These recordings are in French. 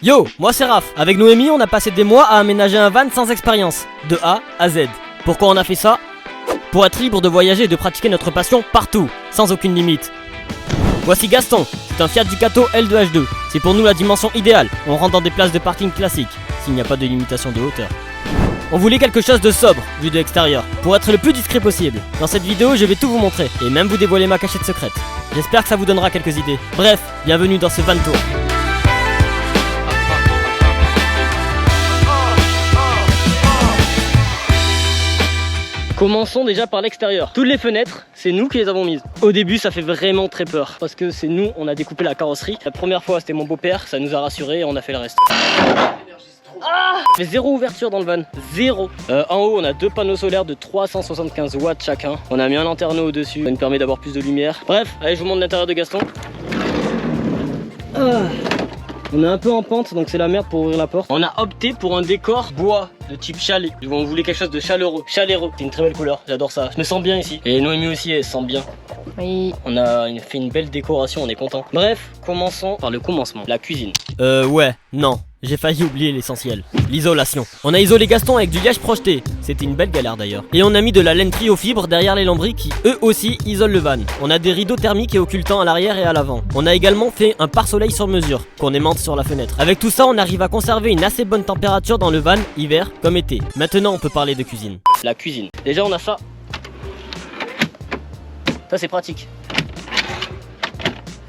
Yo, moi c'est Raph. Avec Noémie, on a passé des mois à aménager un van sans expérience, de A à Z. Pourquoi on a fait ça? Pour être libre de voyager et de pratiquer notre passion partout, sans aucune limite. Voici Gaston, c'est un Fiat Ducato L2H2. C'est pour nous la dimension idéale, on rentre dans des places de parking classiques, s'il n'y a pas de limitation de hauteur. On voulait quelque chose de sobre, vu de l'extérieur, pour être le plus discret possible. Dans cette vidéo, je vais tout vous montrer, et même vous dévoiler ma cachette secrète. J'espère que ça vous donnera quelques idées. Bref, bienvenue dans ce van tour. Commençons déjà par l'extérieur. Toutes les fenêtres, c'est nous qui les avons mises. Au début, ça fait vraiment très peur, parce que c'est nous, on a découpé la carrosserie. La première fois, c'était mon beau-père, ça nous a rassurés et on a fait le reste. Ah, fait zéro ouverture dans le van, zéro. En haut, on a deux panneaux solaires de 375 watts chacun. On a mis un lanterneau au-dessus, ça nous permet d'avoir plus de lumière. Bref, allez, je vous montre l'intérieur de Gaston. On est un peu en pente, donc c'est la merde pour ouvrir la porte. On a opté pour un décor bois de type chalet. On voulait quelque chose de chaleureux. C'est une très belle couleur, j'adore ça. Je me sens bien ici. Et Noémie aussi, elle se sent bien. Oui. On a fait une belle décoration, on est content. Bref, commençons par le commencement, la cuisine. Ouais, non. J'ai failli oublier l'essentiel, l'isolation. On a isolé Gaston avec du liège projeté, c'était une belle galère d'ailleurs. Et on a mis de la laine trio-fibre derrière les lambris qui eux aussi isolent le van. On a des rideaux thermiques et occultants à l'arrière et à l'avant. On a également fait un pare-soleil sur mesure, qu'on aimante sur la fenêtre. Avec tout ça, on arrive à conserver une assez bonne température dans le van, hiver comme été. Maintenant on peut parler de cuisine. La cuisine, déjà on a ça. Ça c'est pratique.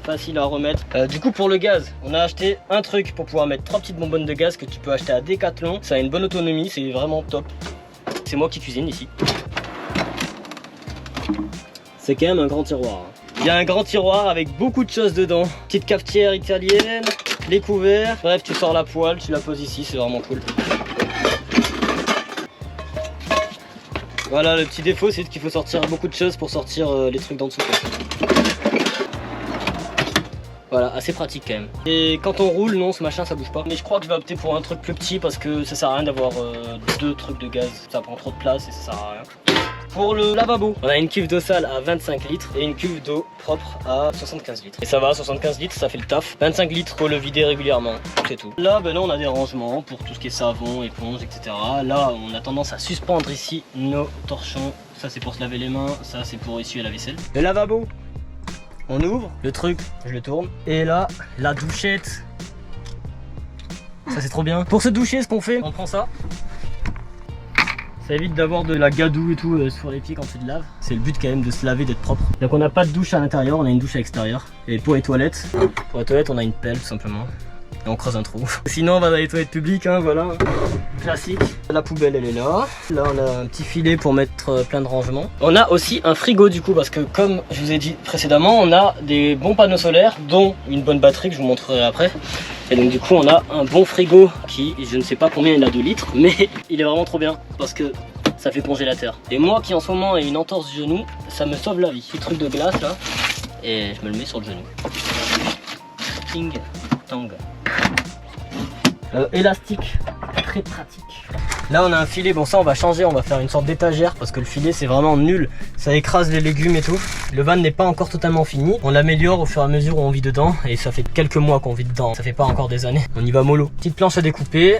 Facile à remettre. Du coup pour le gaz, on a acheté un truc pour pouvoir mettre 3 petites bonbonnes de gaz que tu peux acheter à Decathlon. Ça a une bonne autonomie, c'est vraiment top. C'est moi qui cuisine ici. C'est quand même un grand tiroir. Il y a un grand tiroir avec beaucoup de choses dedans. Petite cafetière italienne, les couverts. Bref, tu sors la poêle, tu la poses ici, c'est vraiment cool. Voilà, le petit défaut c'est qu'il faut sortir beaucoup de choses pour sortir les trucs d'en dessous. Voilà, assez pratique quand même. Et quand on roule, non, ce machin ça bouge pas. Mais je crois que je vais opter pour un truc plus petit parce que ça sert à rien d'avoir deux trucs de gaz. Ça prend trop de place et ça sert à rien. Pour le lavabo, on a une cuve d'eau sale à 25 litres et une cuve d'eau propre à 75 litres. Et ça va, 75 litres, ça fait le taf. 25 litres, faut le vider régulièrement, c'est tout. Là, ben là, on a des rangements pour tout ce qui est savon, éponge, etc. Là, on a tendance à suspendre ici nos torchons. Ça, c'est pour se laver les mains. Ça, c'est pour essuyer la vaisselle. Le lavabo, on ouvre le truc, je le tourne. Et là, la douchette. Ça, c'est trop bien. Pour se doucher, ce qu'on fait, on prend ça. Ça évite d'avoir de la gadoue et tout sur les pieds quand tu te laves. C'est le but quand même de se laver, d'être propre. Donc on n'a pas de douche à l'intérieur, on a une douche à l'extérieur. Et pour les toilettes, on a une pelle tout simplement. Et on creuse un trou. Sinon on va dans les toilettes publiques, hein, voilà. Classique. La poubelle elle est là. Là on a un petit filet pour mettre plein de rangements. On a aussi un frigo du coup parce que comme je vous ai dit précédemment, on a des bons panneaux solaires dont une bonne batterie que je vous montrerai après. Et donc du coup on a un bon frigo qui, je ne sais pas combien il a de litres, mais il est vraiment trop bien parce que ça fait congélateur. Et moi qui en ce moment ai une entorse du genou, ça me sauve la vie. Petit truc de glace là, et je me le mets sur le genou. Ting tang. Élastique, très pratique. Là on a un filet, bon ça on va changer, on va faire une sorte d'étagère parce que le filet c'est vraiment nul, ça écrase les légumes et tout. Le van n'est pas encore totalement fini, on l'améliore au fur et à mesure où on vit dedans et ça fait quelques mois qu'on vit dedans, ça fait pas encore des années. On y va mollo. Petite planche à découper.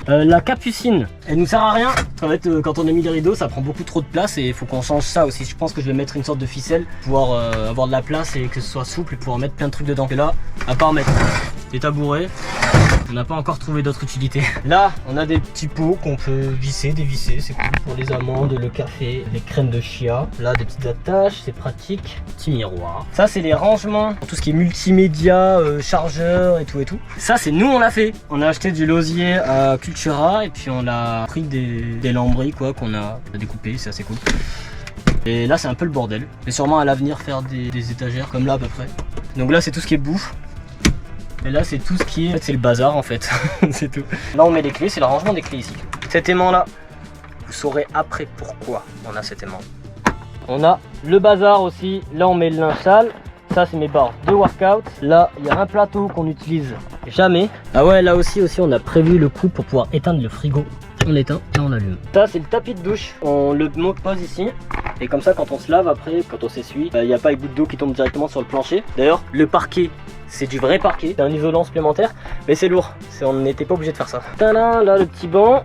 La capucine, elle nous sert à rien. En fait quand on a mis les rideaux ça prend beaucoup trop de place et il faut qu'on change ça aussi. Je pense que je vais mettre une sorte de ficelle pour pouvoir avoir de la place et que ce soit souple et pouvoir mettre plein de trucs dedans. Et là, à part mettre des tabourets, on n'a pas encore trouvé d'autres utilités. Là, on a des petits pots qu'on peut visser, dévisser, c'est cool pour les amandes, le café, les crèmes de chia. Là, des petites attaches, c'est pratique. Petit miroir. Ça, c'est les rangements pour tout ce qui est multimédia, chargeur et tout et tout. Ça, c'est nous, on l'a fait. On a acheté du lausier à Cultura et puis on a pris des lambris quoi qu'on a découpé, c'est assez cool. Et là, c'est un peu le bordel. Mais sûrement à l'avenir faire des étagères comme là à peu près. Donc là, c'est tout ce qui est bouffe. Et là c'est tout ce qui est, c'est le bazar en fait, c'est tout. Là on met les clés, c'est le rangement des clés ici. Cet aimant là, vous saurez après pourquoi on a cet aimant. On a le bazar aussi, là on met le linge sale. Ça c'est mes barres de workout. Là il y a un plateau qu'on n'utilise jamais. Ah ouais, là aussi on a prévu le coup pour pouvoir éteindre le frigo. On éteint et on allume. Ça c'est le tapis de douche, on le pose ici. Et comme ça quand on se lave après, quand on s'essuie, il n'y a pas les gouttes d'eau qui tombent directement sur le plancher. D'ailleurs le parquet, c'est du vrai parquet, c'est un isolant supplémentaire, mais c'est lourd, on n'était pas obligé de faire ça. Tadam, là le petit banc.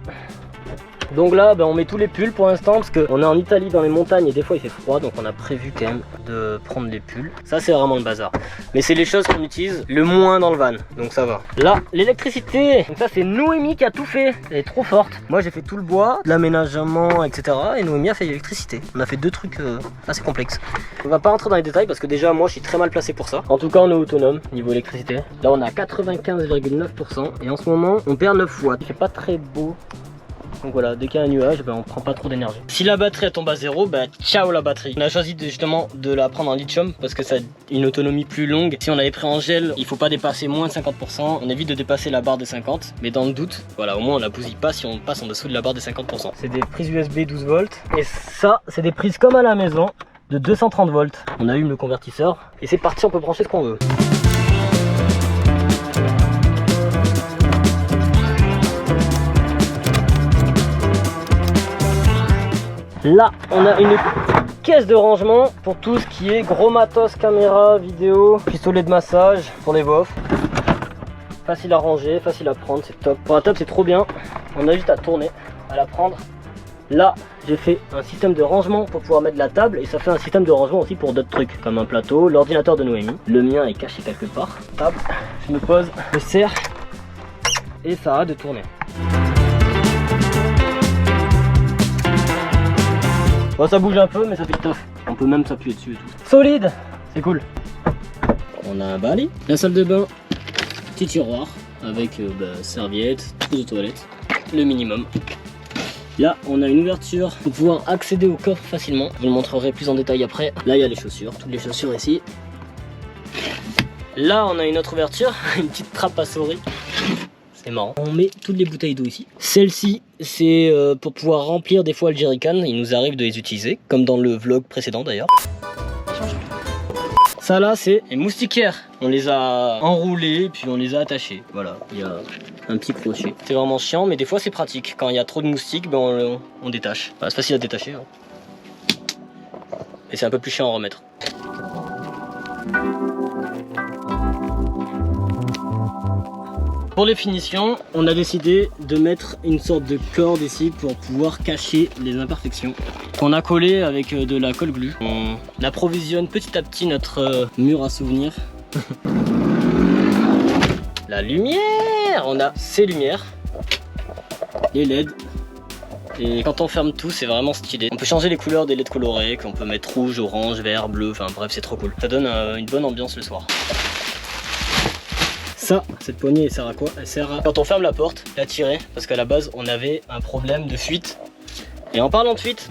Donc là on met tous les pulls pour l'instant parce qu'on est en Italie dans les montagnes et des fois il fait froid, donc on a prévu quand même de prendre les pulls. Ça c'est vraiment le bazar, mais c'est les choses qu'on utilise le moins dans le van, donc ça va. Là l'électricité, donc ça c'est Noémie qui a tout fait, elle est trop forte. Moi j'ai fait tout le bois, l'aménagement etc, et Noémie a fait l'électricité. On a fait deux trucs assez complexes. On va pas rentrer dans les détails parce que déjà moi je suis très mal placé pour ça. En tout cas on est autonome niveau électricité. Là on est à 95,9% et en ce moment on perd 9 watts. Il fait pas très beau. Donc voilà, dès qu'il y a un nuage, on prend pas trop d'énergie. Si la batterie elle tombe à zéro, ciao la batterie. On a choisi justement de la prendre en lithium parce que ça a une autonomie plus longue. Si on avait pris en gel, il faut pas dépasser moins de 50%. On évite de dépasser la barre des 50, mais dans le doute, voilà, au moins on la bousille pas si on passe en dessous de la barre des 50%. C'est des prises USB 12 volts et ça, c'est des prises comme à la maison de 230 volts. On allume le convertisseur et c'est parti, on peut brancher ce qu'on veut. Là, on a une caisse de rangement pour tout ce qui est gros matos, caméra, vidéo, pistolet de massage pour les bofs. Facile à ranger, facile à prendre, c'est top. Pour la table, c'est trop bien. On a juste à tourner, à la prendre. Là, j'ai fait un système de rangement pour pouvoir mettre la table et ça fait un système de rangement aussi pour d'autres trucs comme un plateau, l'ordinateur de Noémie. Le mien est caché quelque part. Table, je me pose, je serre et ça arrête de tourner. Bon, ça bouge un peu, mais ça fait tough. On peut même s'appuyer dessus et tout. Solide, c'est cool. On a un balai, la salle de bain, petit tiroir avec serviette, trousse de toilette, le minimum. Là, on a une ouverture pour pouvoir accéder au coffre facilement. Je vous le montrerai plus en détail après. Là, il y a les chaussures, toutes les chaussures ici. Là, on a une autre ouverture, une petite trappe à souris. C'est marrant. On met toutes les bouteilles d'eau ici. Celle-ci, c'est pour pouvoir remplir des fois le jerrycan. Il nous arrive de les utiliser, comme dans le vlog précédent d'ailleurs. Ça là, c'est les moustiquaires. On les a enroulés, puis on les a attachés. Voilà, il y a un petit crochet. C'est vraiment chiant, mais des fois c'est pratique. Quand il y a trop de moustiques, on détache. Enfin, c'est facile à détacher. Hein. Et c'est un peu plus chiant à remettre. Pour les finitions, on a décidé de mettre une sorte de corde ici pour pouvoir cacher les imperfections qu'on a collé avec de la colle glue. On approvisionne petit à petit notre mur à souvenirs. La lumière, on a ces lumières, les LED. Et quand on ferme tout, c'est vraiment stylé. On peut changer les couleurs des LED colorées, qu'on peut mettre rouge, orange, vert, bleu, enfin bref, c'est trop cool. Ça donne une bonne ambiance le soir. Ça, cette poignée, elle sert à quoi? Elle sert à, quand on ferme la porte, la tirer, parce qu'à la base, on avait un problème de fuite. Et en parlant de fuite,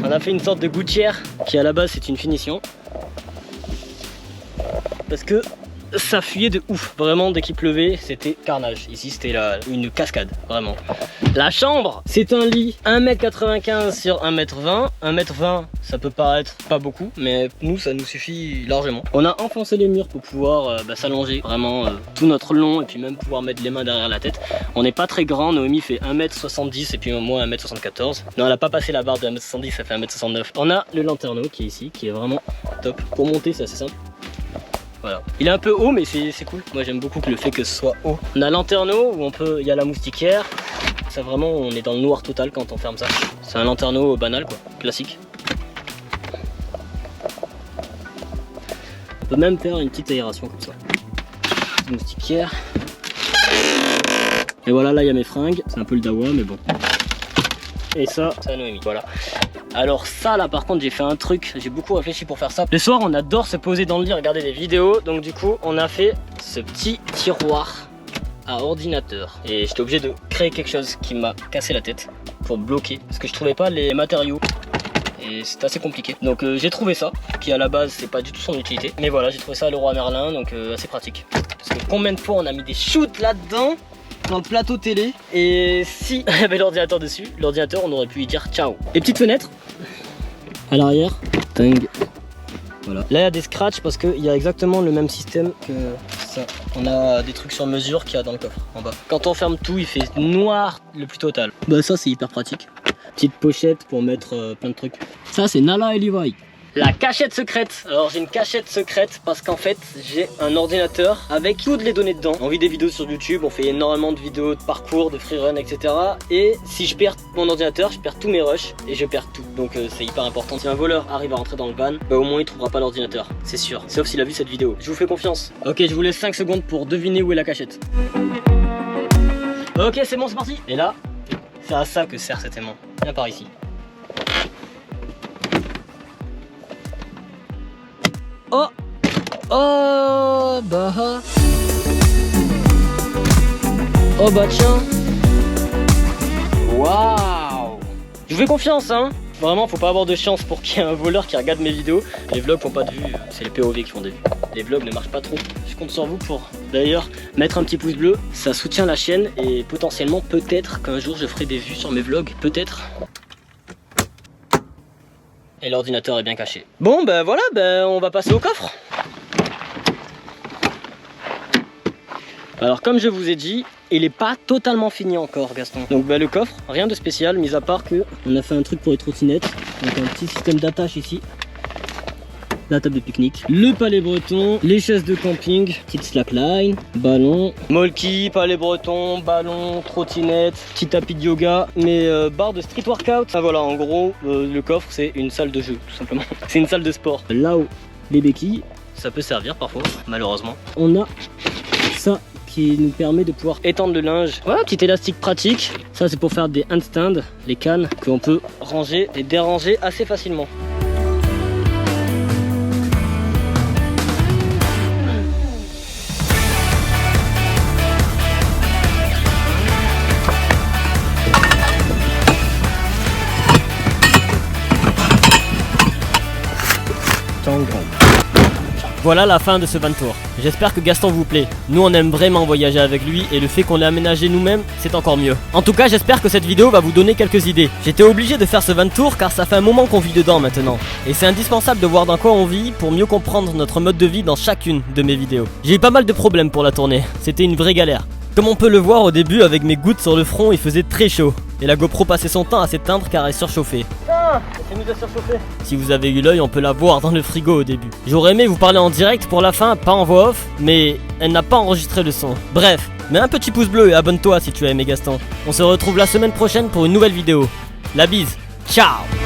on a fait une sorte de gouttière qui à la base c'est une finition. Parce que ça fuyait de ouf, vraiment dès qu'il pleuvait c'était carnage. Ici c'était une cascade, vraiment. La chambre, c'est un lit 1m95 sur 1m20. 1m20 ça peut paraître pas beaucoup, mais nous ça nous suffit largement. On a enfoncé les murs pour pouvoir s'allonger vraiment tout notre long et puis même pouvoir mettre les mains derrière la tête. On n'est pas très grand, Noémie fait 1m70 et puis moi 1m74. Non, elle a pas passé la barre de 1m70, ça fait 1m69. On a le lanterneau qui est ici, qui est vraiment top. Pour monter c'est assez simple. Voilà. Il est un peu haut mais c'est cool. Moi j'aime beaucoup le fait que ce soit haut. On a lanterneau où il y a la moustiquaire. Ça vraiment on est dans le noir total quand on ferme ça. C'est un lanterneau banal quoi, classique. On peut même faire une petite aération comme ça. Petite moustiquaire. Et voilà, là il y a mes fringues. C'est un peu le dawa mais bon. Et ça, c'est à Noémie. Voilà. Alors ça là par contre j'ai fait un truc, j'ai beaucoup réfléchi pour faire ça. Le soir on adore se poser dans le lit, regarder des vidéos. Donc du coup on a fait ce petit tiroir à ordinateur. Et j'étais obligé de créer quelque chose qui m'a cassé la tête pour bloquer. Parce que je trouvais pas les matériaux. Et c'est assez compliqué. Donc j'ai trouvé ça, qui à la base c'est pas du tout son utilité. Mais voilà, j'ai trouvé ça à Leroy Merlin, donc assez pratique. Parce que combien de fois on a mis des shoots là-dedans dans le plateau télé, et si il y avait l'ordinateur dessus, l'ordinateur on aurait pu y dire ciao. Les petites fenêtres à l'arrière, tang. Voilà. Là il y a des scratchs parce qu'il y a exactement le même système que ça. On a des trucs sur mesure qu'il y a dans le coffre en bas. Quand on ferme tout, il fait noir le plus total. Bah ça c'est hyper pratique. Petite pochette pour mettre plein de trucs. Ça c'est Nala et Levi. La cachette secrète. Alors j'ai une cachette secrète parce qu'en fait j'ai un ordinateur avec toutes les données dedans. On vit des vidéos sur YouTube, on fait énormément de vidéos de parcours, de freerun, etc. Et si je perds mon ordinateur, je perds tous mes rushs et je perds tout. Donc c'est hyper important. Si un voleur arrive à rentrer dans le van, bah au moins il trouvera pas l'ordinateur, c'est sûr. Sauf s'il a vu cette vidéo. Je vous fais confiance. Ok, je vous laisse 5 secondes pour deviner où est la cachette. Ok, c'est bon, c'est parti. Et là, c'est à ça que sert cet aimant. Viens par ici. Oh! Oh bah. Oh bah tiens. Waouh! Je vous fais confiance hein. Vraiment faut pas avoir de chance pour qu'il y ait un voleur qui regarde mes vidéos. Les vlogs font pas de vues, c'est les POV qui font des vues. Les vlogs ne marchent pas trop. Je compte sur vous pour d'ailleurs mettre un petit pouce bleu. Ça soutient la chaîne et potentiellement peut-être qu'un jour je ferai des vues sur mes vlogs. Peut-être. Et l'ordinateur est bien caché. Bon ben voilà, on va passer au coffre. Alors comme je vous ai dit, il est pas totalement fini encore Gaston. Donc le coffre, rien de spécial, mis à part que on a fait un truc pour les trottinettes. Donc un petit système d'attache ici. La table de pique-nique, le palais breton, les chaises de camping, petite slackline, ballon, molki, palais breton, ballon, trottinette, petit tapis de yoga, mes barres de street workout. Ah voilà, en gros, le coffre c'est une salle de jeu, tout simplement. C'est une salle de sport. Là-haut, les béquilles, ça peut servir parfois, malheureusement. On a ça qui nous permet de pouvoir étendre le linge. Voilà, petit élastique pratique. Ça c'est pour faire des handstands, les cannes qu'on peut ranger et déranger assez facilement. Voilà la fin de ce van tour. J'espère que Gaston vous plaît. Nous on aime vraiment voyager avec lui et le fait qu'on l'ait aménagé nous-mêmes, c'est encore mieux. En tout cas j'espère que cette vidéo va vous donner quelques idées. J'étais obligé de faire ce van tour car ça fait un moment qu'on vit dedans maintenant. Et c'est indispensable de voir dans quoi on vit pour mieux comprendre notre mode de vie dans chacune de mes vidéos. J'ai eu pas mal de problèmes pour la tourner, c'était une vraie galère. Comme on peut le voir au début avec mes gouttes sur le front, il faisait très chaud. Et la GoPro passait son temps à s'éteindre car elle surchauffait. Ah, elle nous a surchauffé. Si vous avez eu l'œil, on peut la voir dans le frigo au début. J'aurais aimé vous parler en direct pour la fin, pas en voix off, mais elle n'a pas enregistré le son. Bref, mets un petit pouce bleu et abonne-toi si tu as aimé Gaston. On se retrouve la semaine prochaine pour une nouvelle vidéo. La bise, ciao.